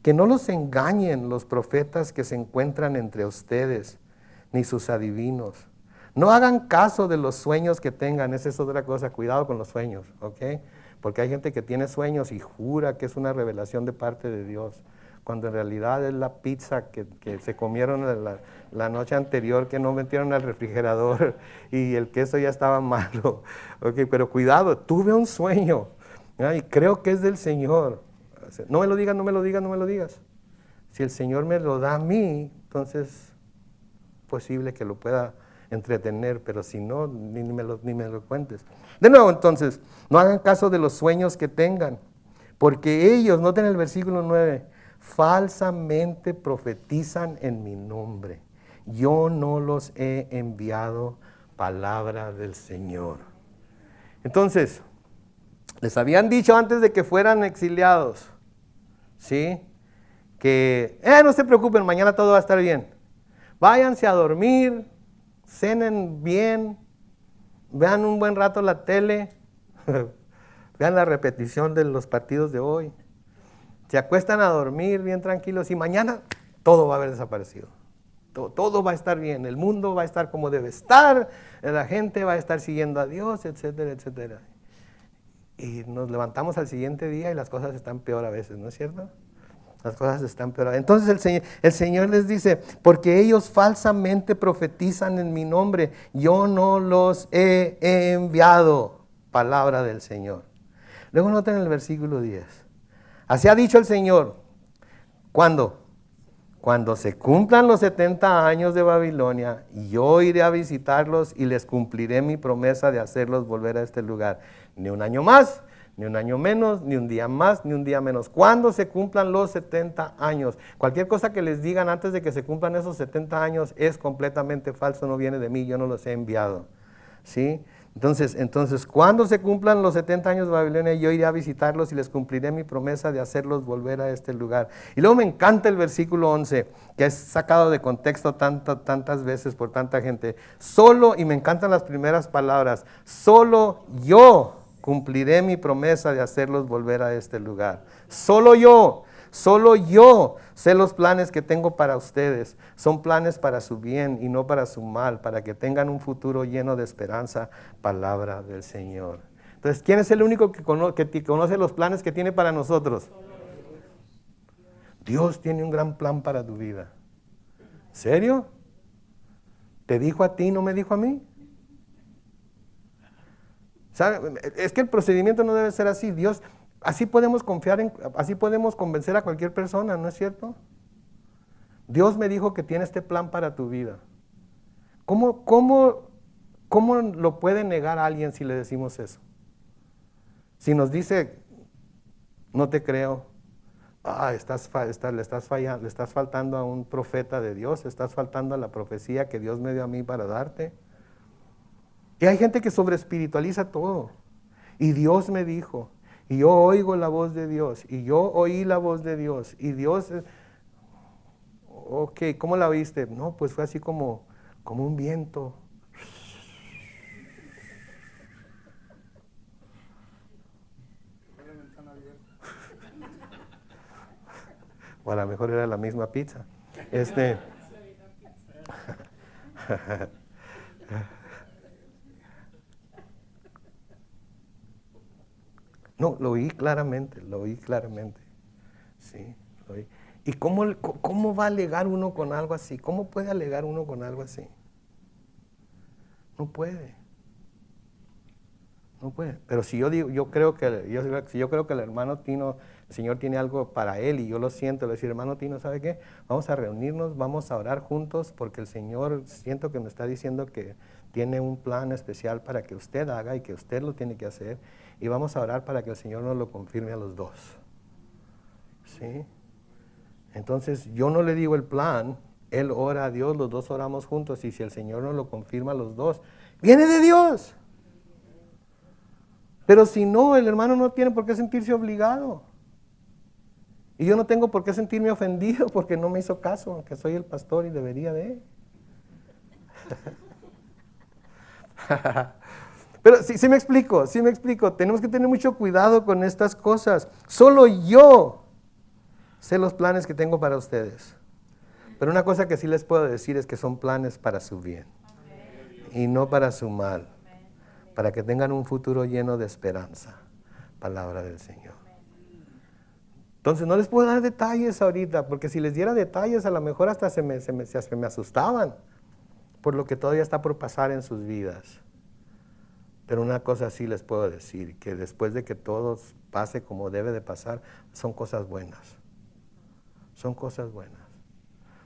que no los engañen los profetas que se encuentran entre ustedes, ni sus adivinos. No hagan caso de los sueños que tengan, esa es otra cosa, cuidado con los sueños, ¿ok? Porque hay gente que tiene sueños y jura que es una revelación de parte de Dios, cuando en realidad es la pizza que se comieron la noche anterior, que no metieron al refrigerador y el queso ya estaba malo. Okay, pero cuidado, tuve un sueño, ¿no? Y creo que es del Señor. No me lo digas, no me lo digas, no me lo digas. Si el Señor me lo da a mí, entonces es posible que lo pueda entretener, pero si no, ni me lo cuentes. De nuevo, entonces, no hagan caso de los sueños que tengan, porque ellos, noten el versículo 9, falsamente profetizan en mi nombre. Yo no los he enviado, palabra del Señor. Entonces, les habían dicho antes de que fueran exiliados, ¿sí? Que, no se preocupen, mañana todo va a estar bien. Váyanse a dormir, cenen bien, vean un buen rato la tele, vean la repetición de los partidos de hoy. Se acuestan a dormir bien tranquilos y mañana todo va a haber desaparecido. Todo va a estar bien, el mundo va a estar como debe estar, la gente va a estar siguiendo a Dios, etcétera, etcétera. Y nos levantamos al siguiente día y las cosas están peor a veces, ¿no es cierto? Las cosas están peor. Entonces el Señor les dice, porque ellos falsamente profetizan en mi nombre, yo no los he enviado, palabra del Señor. Luego noten el versículo 10. Así ha dicho el Señor. ¿Cuándo? Cuando se cumplan los 70 años de Babilonia, yo iré a visitarlos y les cumpliré mi promesa de hacerlos volver a este lugar. Ni un año más, ni un año menos, ni un día más, ni un día menos. Cuando se cumplan los 70 años. Cualquier cosa que les digan antes de que se cumplan esos 70 años es completamente falso, no viene de mí, yo no los he enviado. ¿Sí? Entonces, cuando se cumplan los 70 años de Babilonia, yo iré a visitarlos y les cumpliré mi promesa de hacerlos volver a este lugar. Y luego me encanta el versículo 11, que es sacado de contexto tantas veces por tanta gente. Solo, y me encantan las primeras palabras, solo yo cumpliré mi promesa de hacerlos volver a este lugar. Solo yo sé los planes que tengo para ustedes. Son planes para su bien y no para su mal, para que tengan un futuro lleno de esperanza, palabra del Señor. Entonces, ¿quién es el único que conoce los planes que tiene para nosotros? Dios tiene un gran plan para tu vida. ¿Serio? ¿Te dijo a ti, no me dijo a mí? ¿Sabe? Es que el procedimiento no debe ser así. Dios, así podemos así podemos convencer a cualquier persona, ¿no es cierto? Dios me dijo que tiene este plan para tu vida. ¿Cómo lo puede negar a alguien si le decimos eso? Si nos dice, no te creo, le estás faltando a un profeta de Dios, estás faltando a la profecía que Dios me dio a mí para darte. Y hay gente que sobreespiritualiza todo. Y Dios me dijo, y yo oigo la voz de Dios, y yo oí la voz de Dios, y Dios, ok, ¿cómo la oíste? No, pues fue así como un viento. O a lo mejor era la misma pizza. No, lo oí claramente. Sí, lo oí. ¿Y cómo va a alegar uno con algo así? ¿Cómo puede alegar uno con algo así? No puede. Pero si yo creo que el hermano Tino, el Señor tiene algo para él y yo lo siento, le decir, hermano Tino, ¿sabe qué? Vamos a reunirnos, vamos a orar juntos porque el Señor siento que me está diciendo que tiene un plan especial para que usted haga y que usted lo tiene que hacer y vamos a orar para que el Señor nos lo confirme a los dos. ¿Sí? Entonces yo no le digo el plan, él ora a Dios, los dos oramos juntos y si el Señor nos lo confirma a los dos, viene de Dios. Pero si no, el hermano no tiene por qué sentirse obligado. Y yo no tengo por qué sentirme ofendido porque no me hizo caso, que soy el pastor y debería de. Pero sí me explico. Tenemos que tener mucho cuidado con estas cosas. Solo yo sé los planes que tengo para ustedes. Pero una cosa que sí les puedo decir es que son planes para su bien y no para su mal. Para que tengan un futuro lleno de esperanza. Palabra del Señor. Entonces no les puedo dar detalles ahorita, porque si les diera detalles a lo mejor hasta se me asustaban por lo que todavía está por pasar en sus vidas. Pero una cosa sí les puedo decir, que después de que todo pase como debe de pasar, son cosas buenas. Son cosas buenas.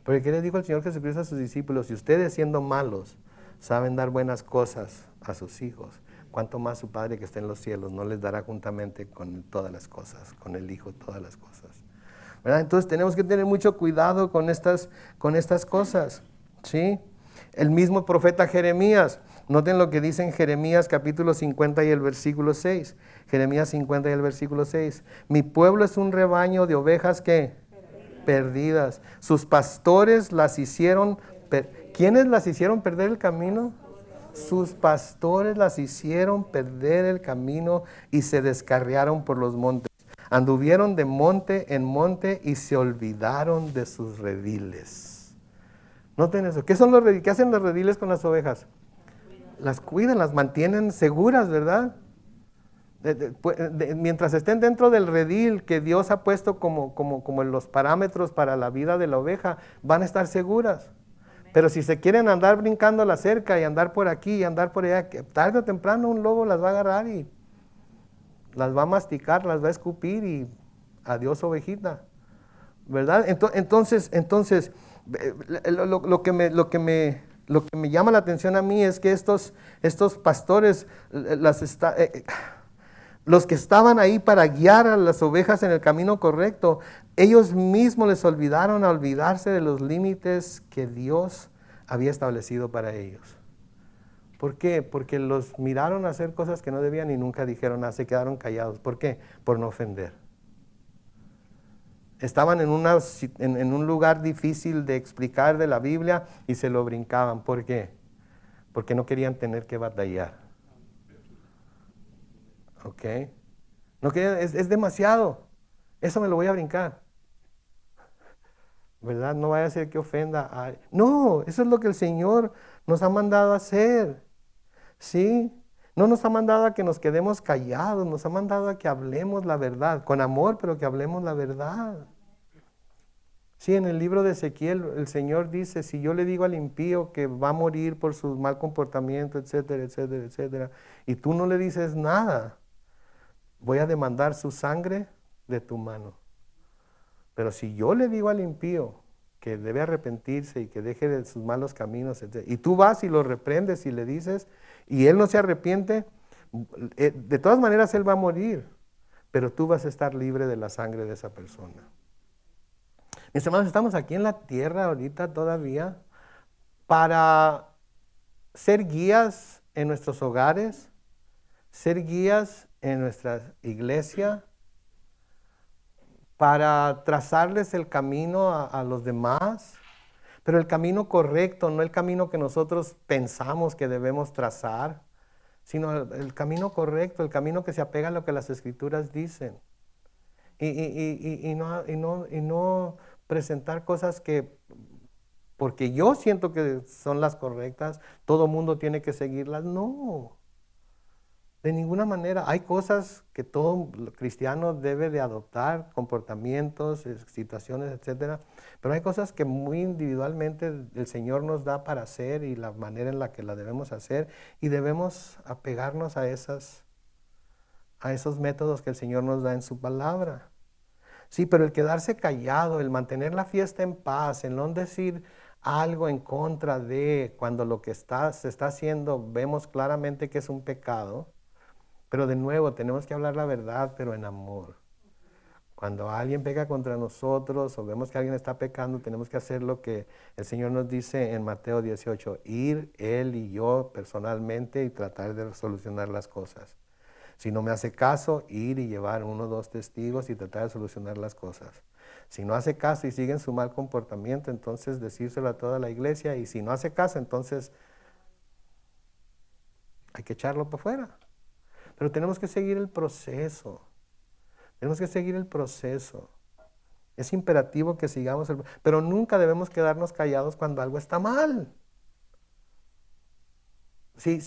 Porque ¿qué les dijo el Señor Jesucristo a sus discípulos? Si ustedes siendo malos saben dar buenas cosas a sus hijos, cuánto más su Padre que está en los cielos no les dará juntamente con todas las cosas, con el Hijo todas las cosas. ¿Verdad? Entonces tenemos que tener mucho cuidado con estas cosas. ¿Sí? El mismo profeta Jeremías, noten lo que dice en Jeremías capítulo 50 y el versículo 6. Jeremías 50 y el versículo 6. Mi pueblo es un rebaño de ovejas que perdidas. Sus pastores las hicieron ¿quiénes las hicieron perder el camino? Sus pastores las hicieron perder el camino y se descarriaron por los montes. Anduvieron de monte en monte y se olvidaron de sus rediles. Noten eso. ¿Qué hacen los rediles con las ovejas? Las cuidan, las mantienen seguras, ¿verdad? Mientras estén dentro del redil que Dios ha puesto como los parámetros para la vida de la oveja, van a estar seguras. Pero si se quieren andar brincando la cerca y andar por aquí y andar por allá, tarde o temprano un lobo las va a agarrar y las va a masticar, las va a escupir y adiós ovejita. ¿verdad? Lo que me llama la atención a mí es que estos pastores, los que estaban ahí para guiar a las ovejas en el camino correcto, ellos mismos les olvidaron a olvidarse de los límites que Dios había establecido para ellos. ¿Por qué? Porque los miraron hacer cosas que no debían y nunca dijeron nada, se quedaron callados. ¿Por qué? Por no ofender. Estaban en un lugar difícil de explicar de la Biblia y se lo brincaban. ¿Por qué? Porque no querían tener que batallar. ¿Ok? No querían, es demasiado. Eso me lo voy a brincar. ¿Verdad? No vaya a ser que ofenda a... No, eso es lo que el Señor nos ha mandado a hacer. ¿Sí? No nos ha mandado a que nos quedemos callados, nos ha mandado a que hablemos la verdad, con amor, pero que hablemos la verdad. Sí, en el libro de Ezequiel el Señor dice, si yo le digo al impío que va a morir por su mal comportamiento, etcétera, etcétera, etcétera, y tú no le dices nada, voy a demandar su sangre de tu mano. Pero si yo le digo al impío que debe arrepentirse y que deje de sus malos caminos, etc., y tú vas y lo reprendes y le dices, y él no se arrepiente, de todas maneras él va a morir, pero tú vas a estar libre de la sangre de esa persona. Mis hermanos, estamos aquí en la tierra ahorita todavía para ser guías en nuestros hogares, ser guías en nuestra iglesia, para trazarles el camino a los demás, pero el camino correcto, no el camino que nosotros pensamos que debemos trazar, sino el camino correcto, el camino que se apega a lo que las Escrituras dicen. Y no presentar cosas que, porque yo siento que son las correctas, todo mundo tiene que seguirlas. No, de ninguna manera. Hay cosas que todo cristiano debe de adoptar, comportamientos, situaciones, etcétera. Pero hay cosas que muy individualmente el Señor nos da para hacer y la manera en la que la debemos hacer, y debemos apegarnos a esos métodos que el Señor nos da en su palabra. Sí, pero el quedarse callado, el mantener la fiesta en paz, el no decir algo en contra de cuando lo que se está haciendo vemos claramente que es un pecado. Pero de nuevo, tenemos que hablar la verdad, pero en amor. Cuando alguien peca contra nosotros o vemos que alguien está pecando, tenemos que hacer lo que el Señor nos dice en Mateo 18, ir Él y yo personalmente y tratar de solucionar las cosas. Si no me hace caso, ir y llevar 1 o 2 testigos y tratar de solucionar las cosas. Si no hace caso y sigue en su mal comportamiento, entonces decírselo a toda la iglesia, y si no hace caso, entonces hay que echarlo para afuera. Pero tenemos que seguir el proceso. Tenemos que seguir el proceso. Es imperativo que sigamos pero nunca debemos quedarnos callados cuando algo está mal. Sí,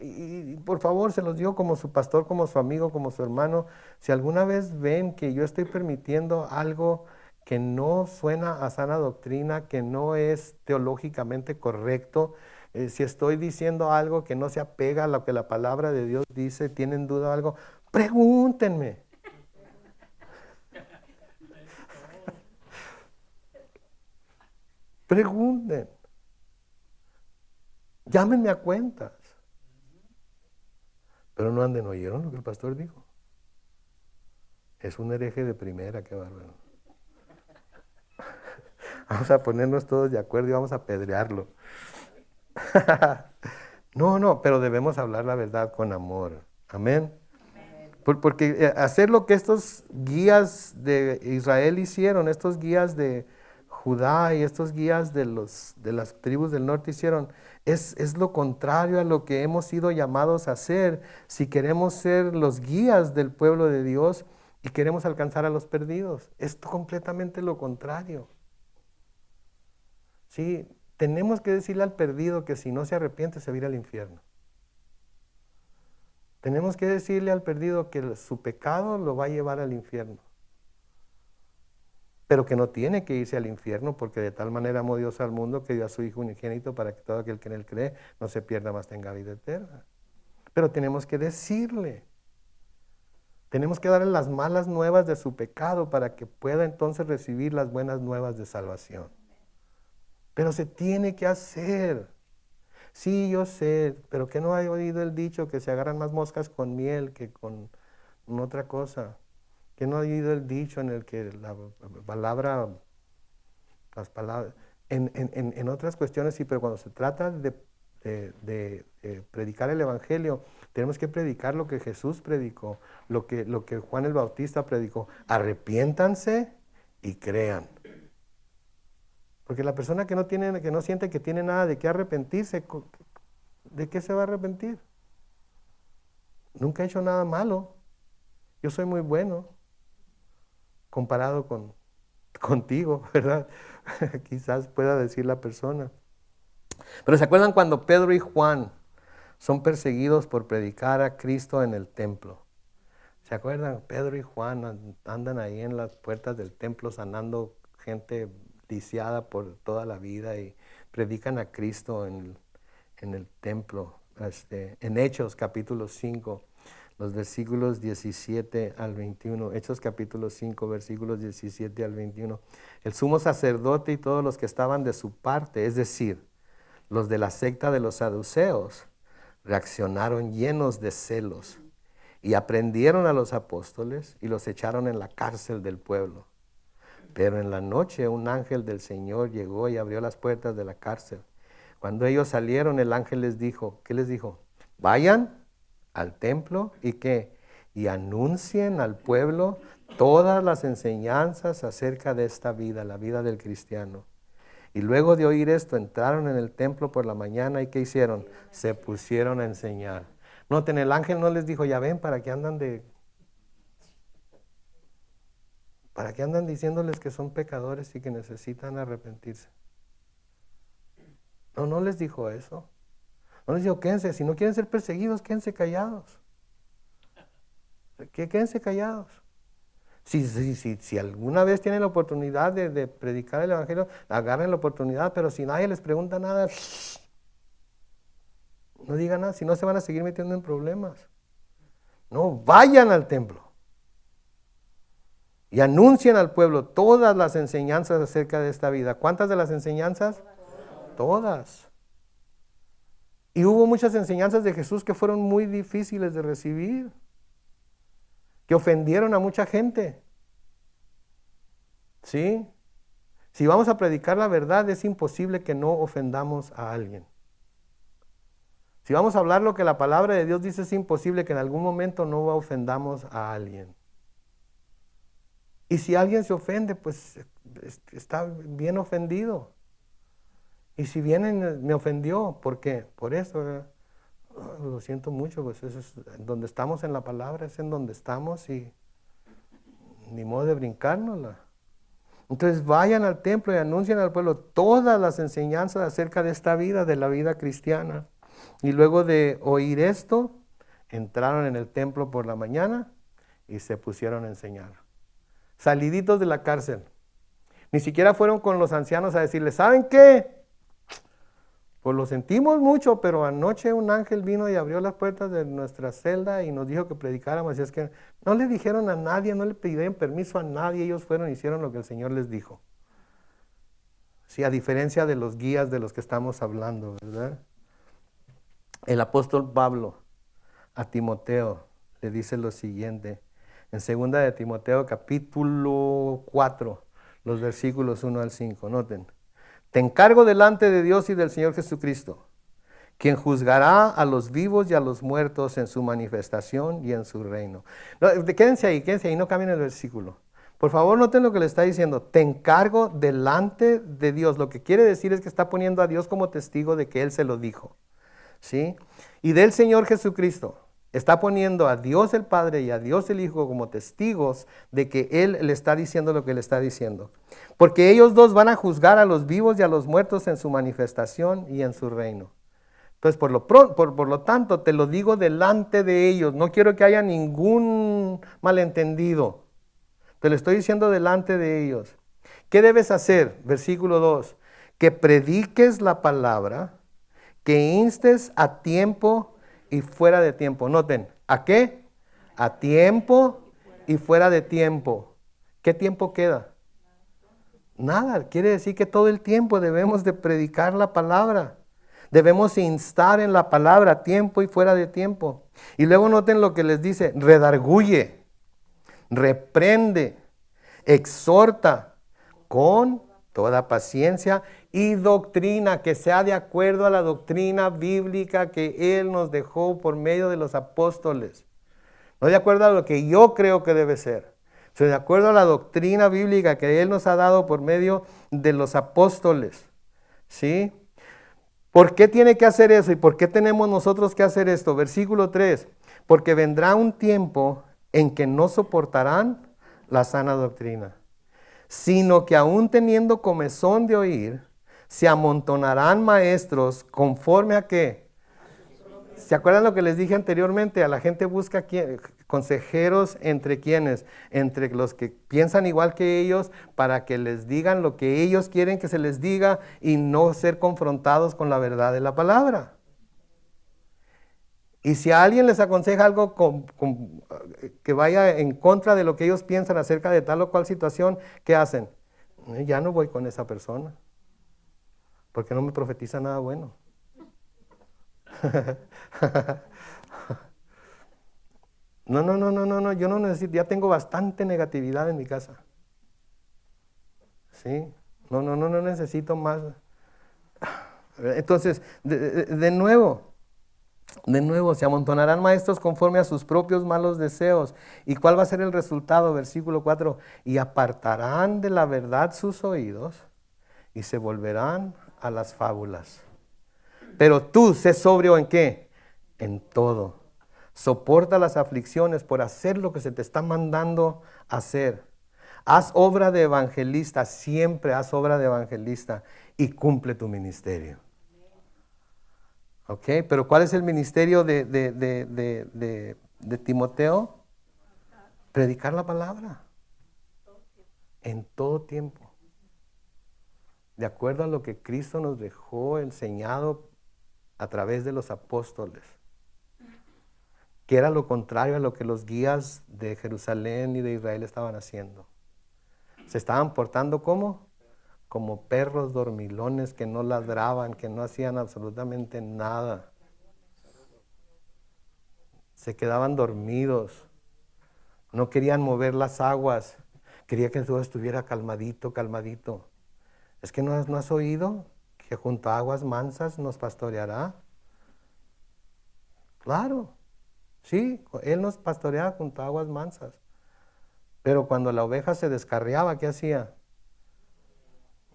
y por favor, se los digo como su pastor, como su amigo, como su hermano. Si alguna vez ven que yo estoy permitiendo algo que no suena a sana doctrina, que no es teológicamente correcto, si estoy diciendo algo que no se apega a lo que la palabra de Dios dice, tienen duda o algo, pregúntenme. Pregunten. Llámenme a cuentas. Pero no anden, ¿oyeron lo que el pastor dijo? Es un hereje de primera, qué bárbaro. Vamos a ponernos todos de acuerdo y vamos a apedrearlo. No, pero debemos hablar la verdad con amor. Amén. Porque hacer lo que estos guías de Israel hicieron, estos guías de Judá y estos guías de las tribus del norte hicieron, es lo contrario a lo que hemos sido llamados a hacer si queremos ser los guías del pueblo de Dios y queremos alcanzar a los perdidos. Es completamente lo contrario. Sí, tenemos que decirle al perdido que si no se arrepiente se va a ir al infierno. Tenemos que decirle al perdido que su pecado lo va a llevar al infierno. Pero que no tiene que irse al infierno, porque de tal manera amó Dios al mundo que dio a su Hijo unigénito para que todo aquel que en él cree no se pierda, mas tenga vida eterna. Pero tenemos que decirle. Tenemos que darle las malas nuevas de su pecado para que pueda entonces recibir las buenas nuevas de salvación. Pero se tiene que hacer. Sí, yo sé, pero que no he oído el dicho que se agarran más moscas con miel que con otra cosa. Que no he oído el dicho en el que la palabra, las palabras, en otras cuestiones sí, pero cuando se trata de predicar el Evangelio, tenemos que predicar lo que Jesús predicó, lo que Juan el Bautista predicó. Arrepiéntanse y crean. Porque la persona que no siente que tiene nada de qué arrepentirse, ¿de qué se va a arrepentir? Nunca he hecho nada malo. Yo soy muy bueno comparado contigo, ¿verdad? Quizás pueda decir la persona. Pero ¿se acuerdan cuando Pedro y Juan son perseguidos por predicar a Cristo en el templo? ¿Se acuerdan? Pedro y Juan andan ahí en las puertas del templo sanando gente lisiada por toda la vida y predican a Cristo en el templo. En Hechos capítulo 5, los versículos 17 al 21. Hechos capítulo 5, versículos 17 al 21. El sumo sacerdote y todos los que estaban de su parte, es decir, los de la secta de los saduceos, reaccionaron llenos de celos y aprendieron a los apóstoles y los echaron en la cárcel del pueblo. Pero en la noche un ángel del Señor llegó y abrió las puertas de la cárcel. Cuando ellos salieron, el ángel les dijo, ¿qué les dijo? Vayan al templo y ¿qué? Y anuncien al pueblo todas las enseñanzas acerca de esta vida, la vida del cristiano. Y luego de oír esto, entraron en el templo por la mañana y ¿qué hicieron? Se pusieron a enseñar. Noten, el ángel no les dijo, ya ven, ¿para qué andan diciéndoles que son pecadores y que necesitan arrepentirse? No les dijo eso. No les dijo, quédense, si no quieren ser perseguidos, quédense callados. Quédense callados. Si alguna vez tienen la oportunidad de predicar el Evangelio, agarren la oportunidad, pero si nadie les pregunta nada, no digan nada, si no se van a seguir metiendo en problemas. No, vayan al templo y anuncien al pueblo todas las enseñanzas acerca de esta vida. ¿Cuántas de las enseñanzas? Todas. Y hubo muchas enseñanzas de Jesús que fueron muy difíciles de recibir, que ofendieron a mucha gente. ¿Sí? Si vamos a predicar la verdad, es imposible que no ofendamos a alguien. Si vamos a hablar lo que la palabra de Dios dice, es imposible que en algún momento no ofendamos a alguien. Y si alguien se ofende, pues está bien ofendido. Y si viene me ofendió, ¿por qué? Por eso, lo siento mucho, pues eso es donde estamos en la palabra, es en donde estamos y ni modo de brincárnosla. Entonces vayan al templo y anuncien al pueblo todas las enseñanzas acerca de esta vida, de la vida cristiana. Y luego de oír esto, entraron en el templo por la mañana y se pusieron a enseñar. Saliditos de la cárcel. Ni siquiera fueron con los ancianos a decirles, ¿saben qué? Pues lo sentimos mucho, pero anoche un ángel vino y abrió las puertas de nuestra celda y nos dijo que predicáramos. Así es que no le dijeron a nadie, no le pidieron permiso a nadie, ellos fueron y hicieron lo que el Señor les dijo. Sí, a diferencia de los guías de los que estamos hablando, ¿verdad? El apóstol Pablo a Timoteo le dice lo siguiente, en 2 de Timoteo capítulo 4, los versículos 1 al 5, noten. Te encargo delante de Dios y del Señor Jesucristo, quien juzgará a los vivos y a los muertos en su manifestación y en su reino. No, quédense ahí, no cambien el versículo. Por favor, noten lo que le está diciendo. Te encargo delante de Dios. Lo que quiere decir es que está poniendo a Dios como testigo de que Él se lo dijo. ¿Sí? Y del Señor Jesucristo. Está poniendo a Dios el Padre y a Dios el Hijo como testigos de que Él le está diciendo lo que le está diciendo. Porque ellos dos van a juzgar a los vivos y a los muertos en su manifestación y en su reino. Entonces, por lo tanto, te lo digo delante de ellos. No quiero que haya ningún malentendido. Te lo estoy diciendo delante de ellos. ¿Qué debes hacer? Versículo 2. Que prediques la palabra, que instes a tiempo y fuera de tiempo. Noten, ¿a qué? A tiempo y fuera de tiempo. ¿Qué tiempo queda? Nada. Quiere decir que todo el tiempo debemos de predicar la palabra. Debemos instar en la palabra a tiempo y fuera de tiempo. Y luego noten lo que les dice: redarguye, reprende, exhorta con toda paciencia y doctrina, que sea de acuerdo a la doctrina bíblica que Él nos dejó por medio de los apóstoles. No de acuerdo a lo que yo creo que debe ser, sino de acuerdo a la doctrina bíblica que Él nos ha dado por medio de los apóstoles. ¿Sí? ¿Por qué tiene que hacer eso y por qué tenemos nosotros que hacer esto? Versículo 3. Porque vendrá un tiempo en que no soportarán la sana doctrina, sino que aún teniendo comezón de oír, se amontonarán maestros conforme a qué. ¿Se acuerdan lo que les dije anteriormente? A la gente busca consejeros entre quienes, entre los que piensan igual que ellos, para que les digan lo que ellos quieren que se les diga y no ser confrontados con la verdad de la palabra. Y si a alguien les aconseja algo que vaya en contra de lo que ellos piensan acerca de tal o cual situación, ¿qué hacen? Ya no voy con esa persona, porque no me profetiza nada bueno. No, yo no necesito, ya tengo bastante negatividad en mi casa. ¿Sí? No necesito más. Entonces, de nuevo, se amontonarán maestros conforme a sus propios malos deseos. ¿Y cuál va a ser el resultado? Versículo 4, y apartarán de la verdad sus oídos y se volverán a las fábulas. Pero tú, sé sobrio ¿en qué? En todo. Soporta las aflicciones por hacer lo que se te está mandando hacer. Haz obra de evangelista, siempre haz obra de evangelista y cumple tu ministerio. ¿Ok? Pero ¿cuál es el ministerio de Timoteo? Predicar la palabra. En todo tiempo. De acuerdo a lo que Cristo nos dejó enseñado a través de los apóstoles. Que era lo contrario a lo que los guías de Jerusalén y de Israel estaban haciendo. Se estaban portando ¿cómo? Como perros dormilones que no ladraban, que no hacían absolutamente nada. Se quedaban dormidos. No querían mover las aguas. Quería que todo estuviera calmadito, calmadito. ¿Es que no has oído que junto a aguas mansas nos pastoreará? Claro. Sí, Él nos pastoreaba junto a aguas mansas. Pero cuando la oveja se descarriaba, ¿qué hacía?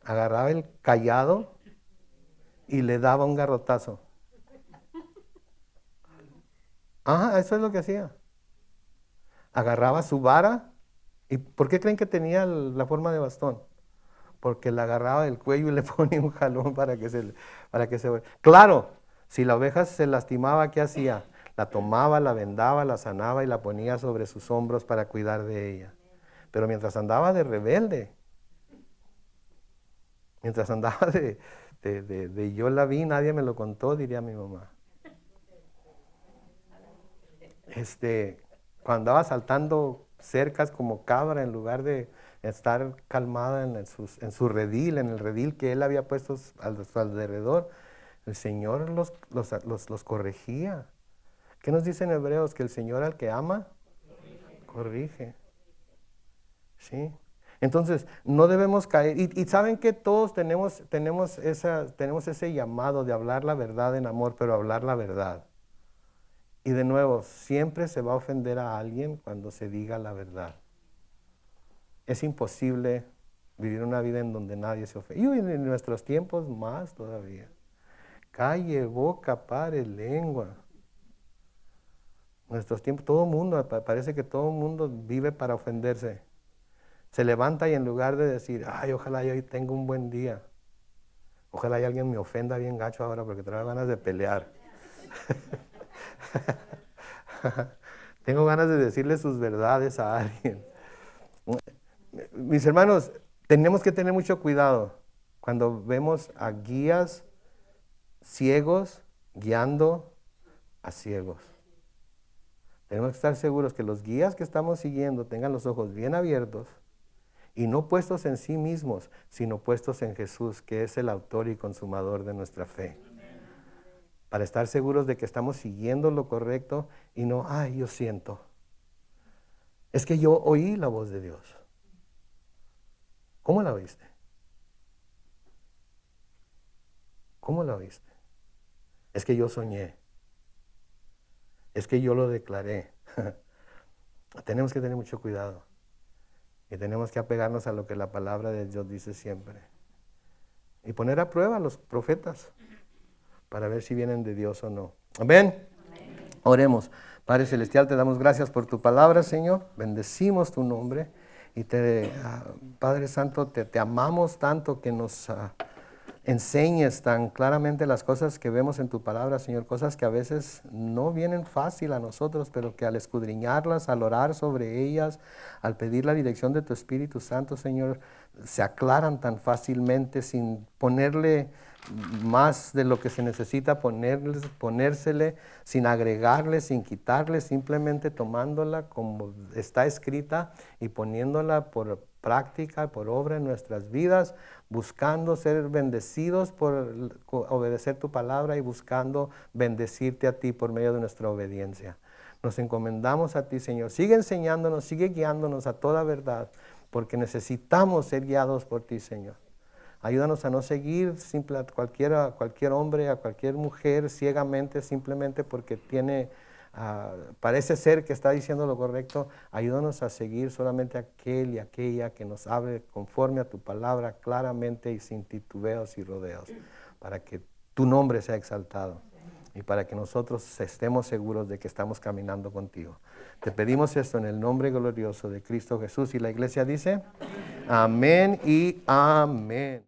Agarraba el cayado y le daba un garrotazo. Ajá, eso es lo que hacía. Agarraba su vara. ¿Y por qué creen que tenía la forma de bastón? Porque la agarraba del cuello y le ponía un jalón para que se... Claro, si la oveja se lastimaba, ¿qué hacía? La tomaba, la vendaba, la sanaba y la ponía sobre sus hombros para cuidar de ella. Pero mientras andaba de rebelde, mientras andaba de yo la vi, nadie me lo contó, diría mi mamá. Cuando andaba saltando cercas como cabra en lugar de estar calmada en su redil, en el redil que él había puesto a su alrededor, el Señor los corregía. ¿Qué nos dice en Hebreos? Que el Señor al que ama, corrige. ¿Sí? Entonces, no debemos caer. Y saben que todos tenemos ese llamado de hablar la verdad en amor, pero hablar la verdad. Y de nuevo, siempre se va a ofender a alguien cuando se diga la verdad. Es imposible vivir una vida en donde nadie se ofende. Y en nuestros tiempos más todavía. Calle, boca, pare, lengua. Nuestros tiempos, todo el mundo, parece que todo el mundo vive para ofenderse. Se levanta y en lugar de decir, ay, ojalá yo hoy tenga un buen día. Ojalá y alguien me ofenda bien gacho ahora porque traigo ganas de pelear. Tengo ganas de decirle sus verdades a alguien. Mis hermanos, tenemos que tener mucho cuidado cuando vemos a guías ciegos guiando a ciegos. Tenemos que estar seguros que los guías que estamos siguiendo tengan los ojos bien abiertos y no puestos en sí mismos, sino puestos en Jesús, que es el autor y consumador de nuestra fe. Para estar seguros de que estamos siguiendo lo correcto y no, ay, yo siento. Es que yo oí la voz de Dios. ¿Cómo la oíste? ¿Cómo la oíste? Es que yo soñé. Es que yo lo declaré. Tenemos que tener mucho cuidado. Y tenemos que apegarnos a lo que la palabra de Dios dice siempre. Y poner a prueba a los profetas para ver si vienen de Dios o no. Amén. Oremos. Padre Celestial, te damos gracias por tu palabra, Señor. Bendecimos tu nombre. Y Padre Santo, te amamos tanto que nos enseñes tan claramente las cosas que vemos en tu palabra, Señor. Cosas que a veces no vienen fácil a nosotros, pero que al escudriñarlas, al orar sobre ellas, al pedir la dirección de tu Espíritu Santo, Señor, se aclaran tan fácilmente sin ponerle más de lo que se necesita ponérsele, sin agregarle, sin quitarle, simplemente tomándola como está escrita y poniéndola por práctica, por obra en nuestras vidas, buscando ser bendecidos por obedecer tu palabra y buscando bendecirte a ti por medio de nuestra obediencia. Nos encomendamos a ti, Señor. Sigue enseñándonos, sigue guiándonos a toda verdad, porque necesitamos ser guiados por ti, Señor. Ayúdanos a no seguir a cualquier hombre, a cualquier mujer ciegamente, simplemente porque parece ser que está diciendo lo correcto. Ayúdanos a seguir solamente a aquel y aquella que nos hable conforme a tu palabra claramente y sin titubeos y rodeos, para que tu nombre sea exaltado y para que nosotros estemos seguros de que estamos caminando contigo. Te pedimos esto en el nombre glorioso de Cristo Jesús, y la iglesia dice, amén y amén.